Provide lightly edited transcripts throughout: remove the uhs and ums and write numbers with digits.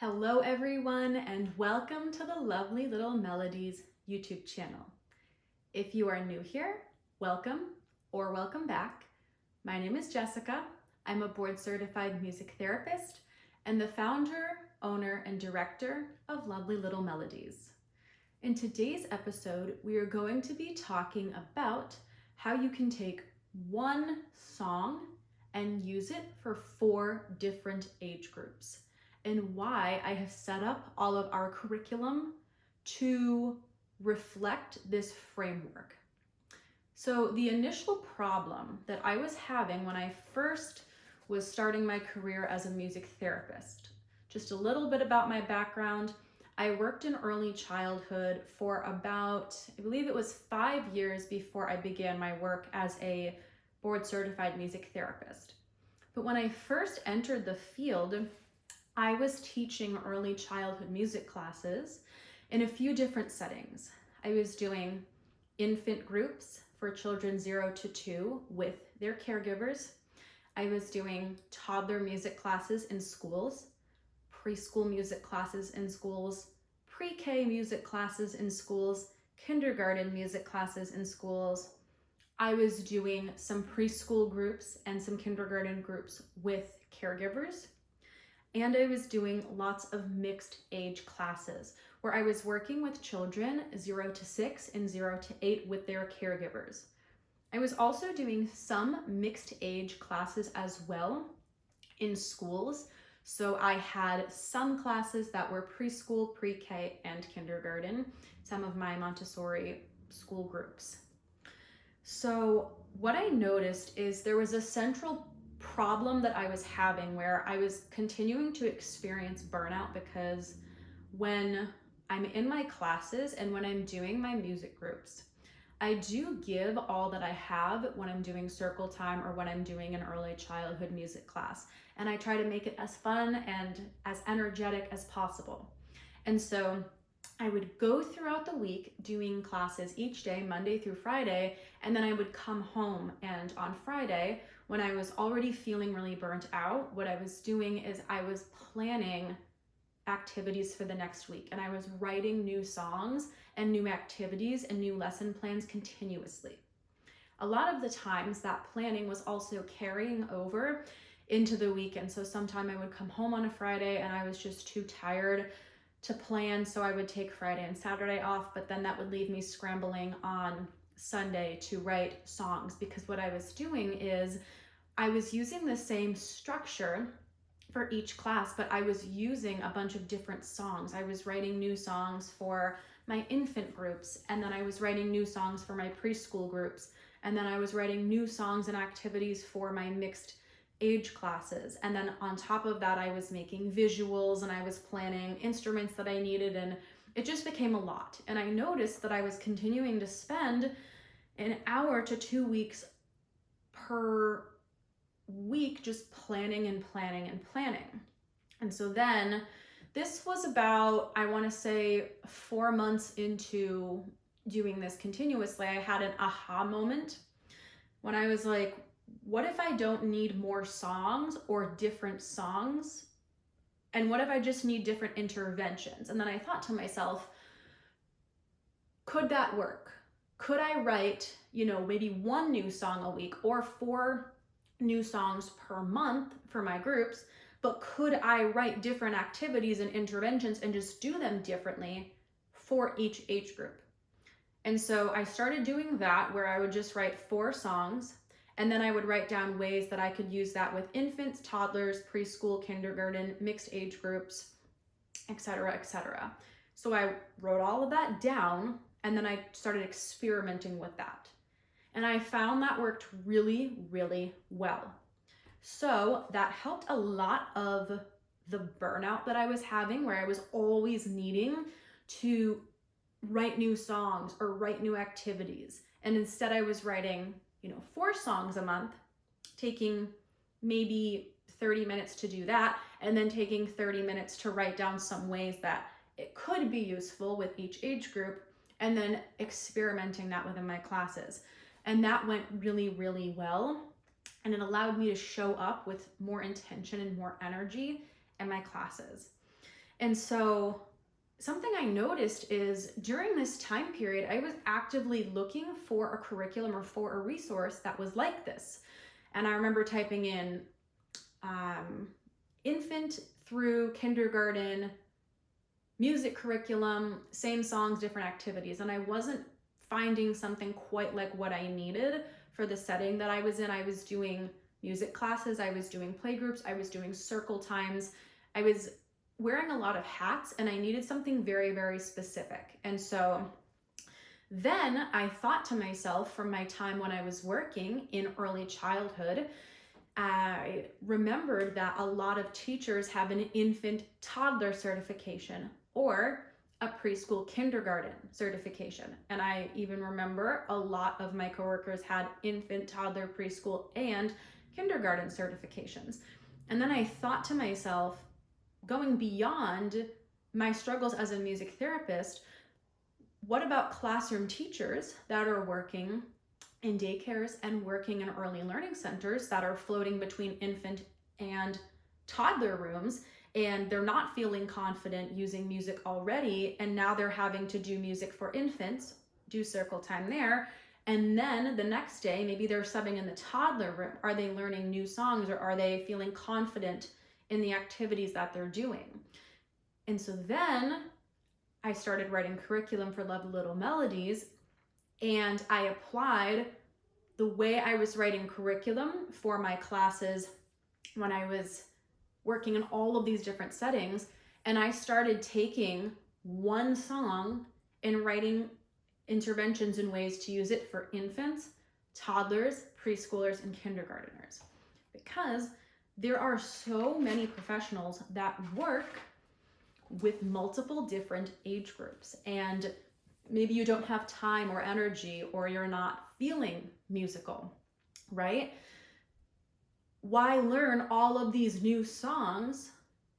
Hello everyone, and welcome to the Lovely Little Melodies YouTube channel. If you are new here, welcome or welcome back. My name is Jessica. I'm a board certified music therapist and the founder, owner, and director of Lovely Little Melodies. In today's episode, we are going to be talking about how you can take one song and use it for 4 different age groups, and why I have set up all of our curriculum to reflect this framework. So the initial problem that I was having when I first was starting my career as a music therapist, just a little bit about my background. I worked in early childhood for about, I believe it was 5 years before I began my work as a board certified music therapist. But when I first entered the field, I was teaching early childhood music classes in a few different settings. I was doing infant groups for children 0 to 2 with their caregivers. I was doing toddler music classes in schools, preschool music classes in schools, pre-K music classes in schools, kindergarten music classes in schools. I was doing some preschool groups and some kindergarten groups with caregivers. And I was doing lots of mixed age classes where I was working with children 0 to 6 and 0 to 8 with their caregivers. I was also doing some mixed age classes as well in schools. So I had some classes that were preschool, pre-K, and kindergarten, some of my Montessori school groups. So what I noticed is there was a central problem that I was having where I was continuing to experience burnout, because when I'm in my classes and when I'm doing my music groups, I do give all that I have when I'm doing circle time or when I'm doing an early childhood music class. And I try to make it as fun and as energetic as possible. And so I would go throughout the week doing classes each day, Monday through Friday, and then I would come home, and on Friday, when I was already feeling really burnt out, what I was doing is I was planning activities for the next week, and I was writing new songs and new activities and new lesson plans continuously. A lot of the times that planning was also carrying over into the weekend. So sometime I would come home on a Friday and I was just too tired to plan, so I would take Friday and Saturday off, but then that would leave me scrambling on Sunday to write songs, because what I was doing is I was using the same structure for each class, but I was using a bunch of different songs. I was writing new songs for my infant groups, and then I was writing new songs for my preschool groups, and then I was writing new songs and activities for my mixed age classes. And then on top of that, I was making visuals and I was planning instruments that I needed, and it just became a lot. And I noticed that I was continuing to spend an hour to 2 weeks per week just planning and planning and planning. And so then this was about, I want to say 4 months into doing this continuously, I had an aha moment when I was like, what if I don't need more songs or different songs? And what if I just need different interventions? And then I thought to myself, could that work? Could I write, maybe 1 new song a week or 4 new songs per month for my groups, but could I write different activities and interventions and just do them differently for each age group? And so I started doing that, where I would just write 4 songs, and then I would write down ways that I could use that with infants, toddlers, preschool, kindergarten, mixed age groups, etc., etc. So I wrote all of that down, and then I started experimenting with that. And I found that worked really, really well. So that helped a lot of the burnout that I was having, where I was always needing to write new songs or write new activities. And instead I was writing, 4 songs a month, taking maybe 30 minutes to do that, and then taking 30 minutes to write down some ways that it could be useful with each age group, and then experimenting that within my classes. And that went really, really well. And it allowed me to show up with more intention and more energy in my classes. And so something I noticed is during this time period, I was actively looking for a curriculum or for a resource that was like this. And I remember typing in infant through kindergarten, music curriculum, same songs, different activities. And I wasn't finding something quite like what I needed for the setting that I was in. I was doing music classes, I was doing playgroups, I was doing circle times, I was wearing a lot of hats, and I needed something very, very specific. And so then I thought to myself, from my time when I was working in early childhood, I remembered that a lot of teachers have an infant toddler certification or a preschool kindergarten certification. And I even remember a lot of my coworkers had infant, toddler, preschool, and kindergarten certifications. And then I thought to myself, going beyond my struggles as a music therapist, what about classroom teachers that are working in daycares and working in early learning centers that are floating between infant and toddler rooms, and they're not feeling confident using music already, and now they're having to do music for infants, do circle time there, and then the next day maybe they're subbing in the toddler room. Are they learning new songs, or are they feeling confident in the activities that they're doing? And so then I started writing curriculum for Lovely Little Melodies, and I applied the way I was writing curriculum for my classes when I was working in all of these different settings. And I started taking one song and writing interventions and ways to use it for infants, toddlers, preschoolers, and kindergarteners. Because there are so many professionals that work with multiple different age groups, and maybe you don't have time or energy, or you're not feeling musical, right? Why learn all of these new songs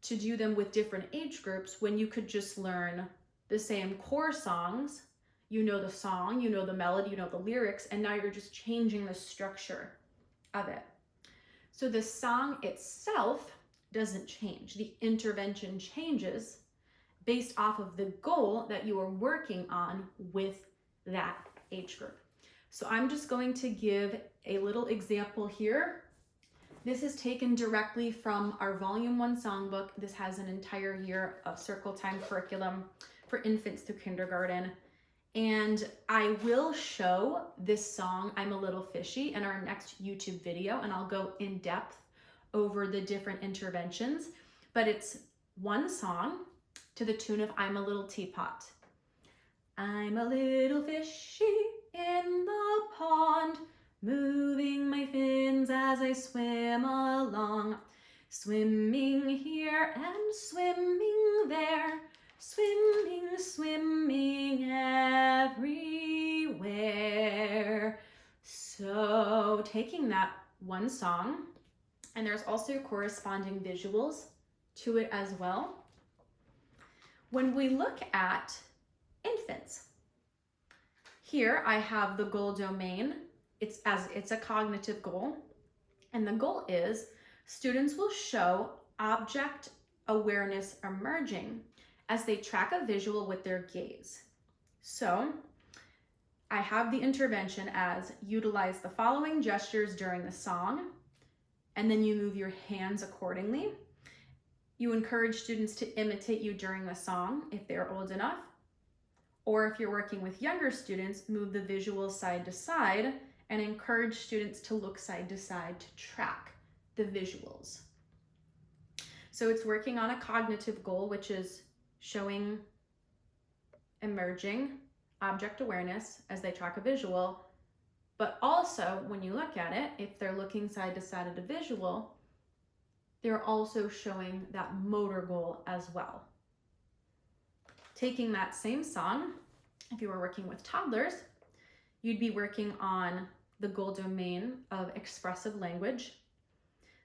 to do them with different age groups when you could just learn the same core songs? You know the song, you know the melody, you know the lyrics, and now you're just changing the structure of it. So the song itself doesn't change. The intervention changes based off of the goal that you are working on with that age group. So I'm just going to give a little example here. This is taken directly from our Volume 1 songbook. This has an entire year of circle time curriculum for infants through kindergarten. And I will show this song, I'm a Little Fishy, in our next YouTube video, and I'll go in depth over the different interventions. But it's one song to the tune of I'm a Little Teapot. I'm a little fishy in the pond, moving my fins as I swim along, swimming here and swimming there, swimming, swimming everywhere. So taking that one song, and there's also corresponding visuals to it as well. When we look at infants, here I have the goal domain. It's a cognitive goal, and the goal is students will show object awareness emerging as they track a visual with their gaze. So I have the intervention as utilize the following gestures during the song, and then you move your hands accordingly. You encourage students to imitate you during the song if they're old enough, or if you're working with younger students, move the visuals side to side and encourage students to look side to side to track the visuals. So it's working on a cognitive goal, which is showing emerging object awareness as they track a visual, but also when you look at it, if they're looking side to side at a visual, they're also showing that motor goal as well. Taking that same song, if you were working with toddlers, you'd be working on the goal domain of expressive language.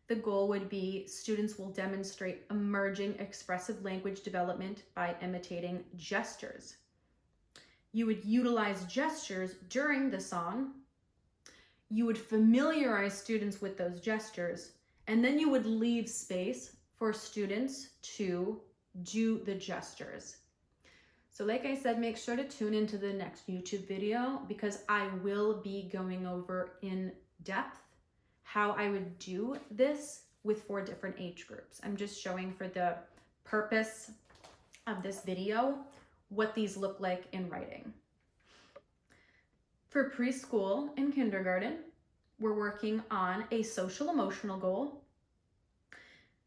The goal would be students will demonstrate emerging expressive language development by imitating gestures. You would utilize gestures during the song. You would familiarize students with those gestures, and then you would leave space for students to do the gestures. So like I said, make sure to tune into the next YouTube video because I will be going over in depth how I would do this with 4 different age groups. I'm just showing for the purpose of this video what these look like in writing. For preschool and kindergarten, we're working on a social emotional goal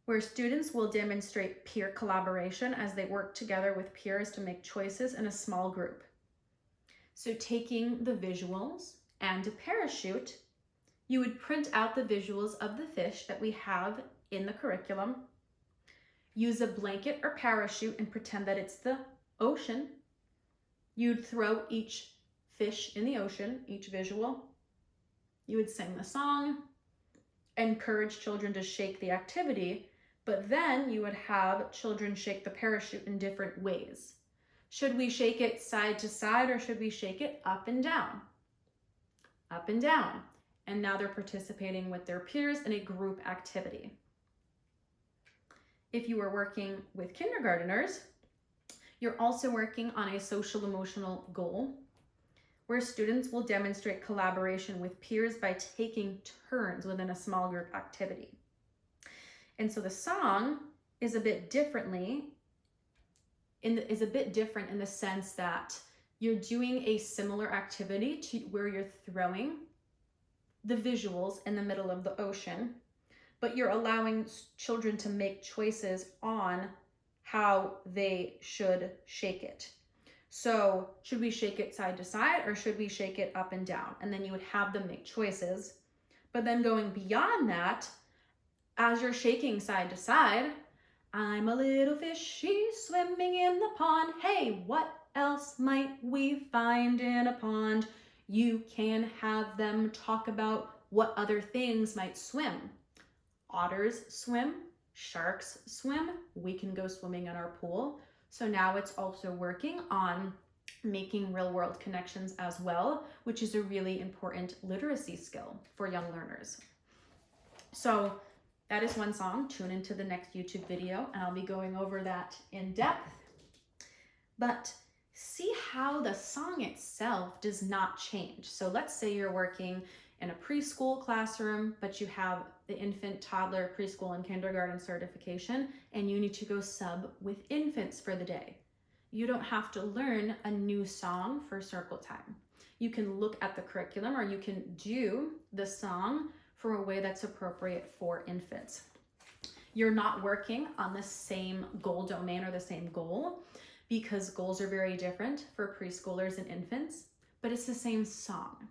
where students will demonstrate peer collaboration as they work together with peers to make choices in a small group. So taking the visuals and a parachute, you would print out the visuals of the fish that we have in the curriculum, use a blanket or parachute and pretend that it's the ocean. You'd throw each fish in the ocean, each visual. You would sing the song, encourage children to shake the activity, but then you would have children shake the parachute in different ways. Should we shake it side to side or should we shake it up and down? Up and down. And now they're participating with their peers in a group activity. If you are working with kindergarteners, you're also working on a social emotional goal where students will demonstrate collaboration with peers by taking turns within a small group activity. And so the song is a bit different in the sense that you're doing a similar activity to where you're throwing the visuals in the middle of the ocean, but you're allowing children to make choices on how they should shake it. So should we shake it side to side or should we shake it up and down? And then you would have them make choices. But then going beyond that, as you're shaking side to side, I'm a little fishy swimming in the pond. Hey, what else might we find in a pond? You can have them talk about what other things might swim. Otters swim, sharks swim, we can go swimming in our pool. So now it's also working on making real world connections as well, which is a really important literacy skill for young learners. So that is one song. Tune into the next YouTube video and I'll be going over that in depth. But see how the song itself does not change. So let's say you're working in a preschool classroom, but you have the infant, toddler, preschool, and kindergarten certification, and you need to go sub with infants for the day. You don't have to learn a new song for circle time. You can look at the curriculum or you can do the song for a way that's appropriate for infants. You're not working on the same goal domain or the same goal because goals are very different for preschoolers and infants, but it's the same song.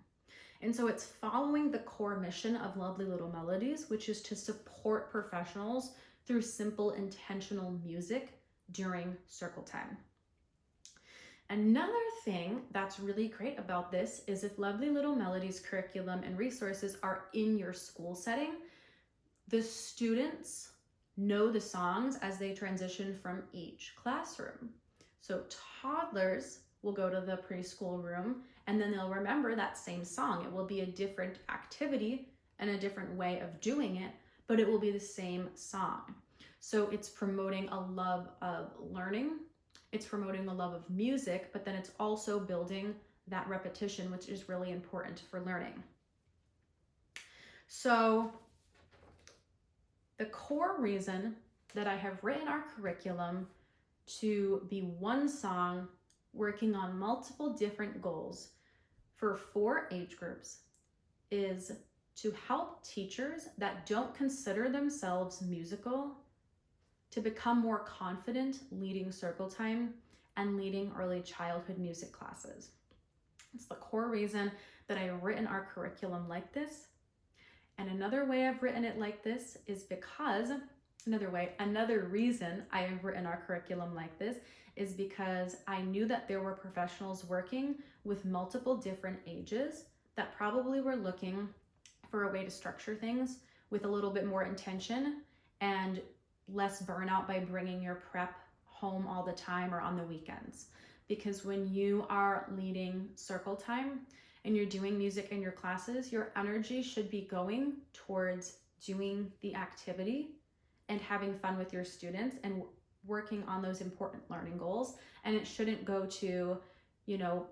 And so it's following the core mission of Lovely Little Melodies, which is to support professionals through simple, intentional music during circle time. Another thing that's really great about this is if Lovely Little Melodies curriculum and resources are in your school setting, the students know the songs as they transition from each classroom. So toddlers will go to the preschool room and then they'll remember that same song. It will be a different activity and a different way of doing it, but it will be the same song. So it's promoting a love of learning, it's promoting a love of music, but then it's also building that repetition, which is really important for learning. So the core reason that I have written our curriculum to be one song working on multiple different goals for 4 age groups is to help teachers that don't consider themselves musical to become more confident leading circle time and leading early childhood music classes. It's the core reason that I've written our curriculum like this. And another way I've written it like this is because, another reason I have written our curriculum like this is because I knew that there were professionals working with multiple different ages that probably were looking for a way to structure things with a little bit more intention and less burnout by bringing your prep home all the time or on the weekends. Because when you are leading circle time and you're doing music in your classes, your energy should be going towards doing the activity and having fun with your students and working on those important learning goals. And it shouldn't go to,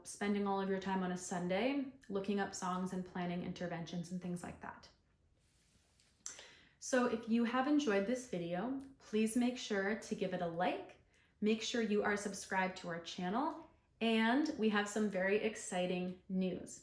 spending all of your time on a Sunday looking up songs and planning interventions and things like that. So if you have enjoyed this video, please make sure to give it a like, make sure you are subscribed to our channel, and we have some very exciting news.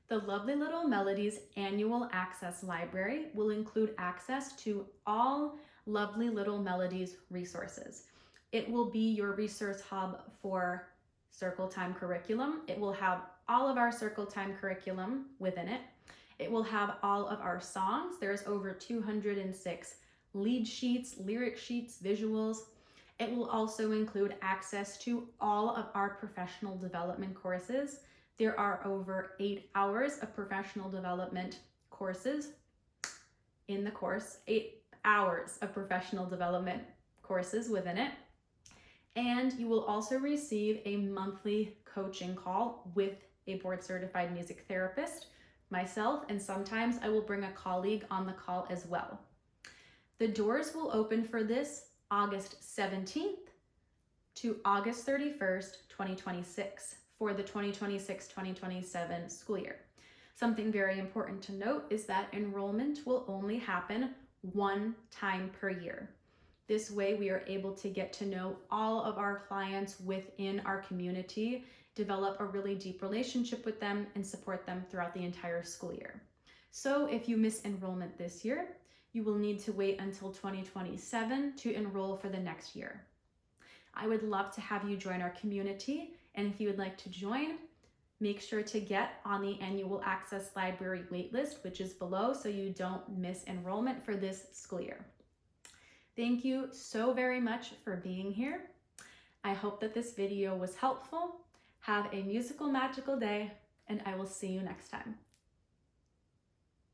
The Lovely Little Melodies Annual Access Library will include access to all Lovely Little Melodies resources. It will be your resource hub for Circle Time curriculum. It will have all of our Circle Time curriculum within it. It will have all of our songs. There's over 206 lead sheets, lyric sheets, visuals. It will also include access to all of our professional development courses. There are over 8 hours of professional development courses in the course, 8 hours of professional development courses within it. And you will also receive a monthly coaching call with a board certified music therapist, myself, and sometimes I will bring a colleague on the call as well. The doors will open for this August 17th to August 31st, 2026 for the 2026-2027 school year. Something very important to note is that enrollment will only happen one time per year. This way we are able to get to know all of our clients within our community, develop a really deep relationship with them, and support them throughout the entire school year. So if you miss enrollment this year, you will need to wait until 2027 to enroll for the next year. I would love to have you join our community, and if you would like to join, make sure to get on the Annual Access Library waitlist, which is below, so you don't miss enrollment for this school year. Thank you so very much for being here. I hope that this video was helpful. Have a musical, magical day, and I will see you next time.